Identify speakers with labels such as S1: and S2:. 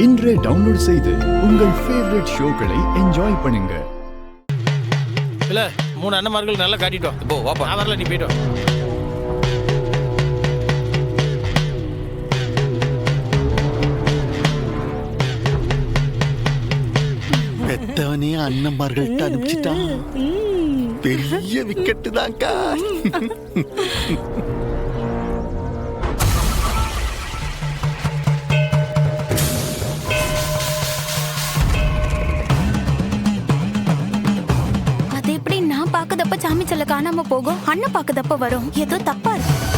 S1: இன்றே டவுன்லோட் செய்து உங்கள் ஃபேவரட் ஷோக்களை என்ஜாய் பண்ணுங்க.
S2: இல்ல 3 அண்ணன்மார்கள் நல்லா காட்டிட்டோம்.
S3: போ வாப்பா.
S2: நான் வரல, நீ போயிட்டோம்.
S4: பெத்தவனே அண்ணன்மார்கள்ட்ட அனுப்பிச்சிட்டான். பெரிய விக்கெட்டு தான்க்கா.
S5: அது எப்படி நான் பாக்குதப்ப சாமி செல்ல காணாம போகும், அண்ணன் பாக்குதப்ப வரும்? ஏதோ தப்பா இருக்கு.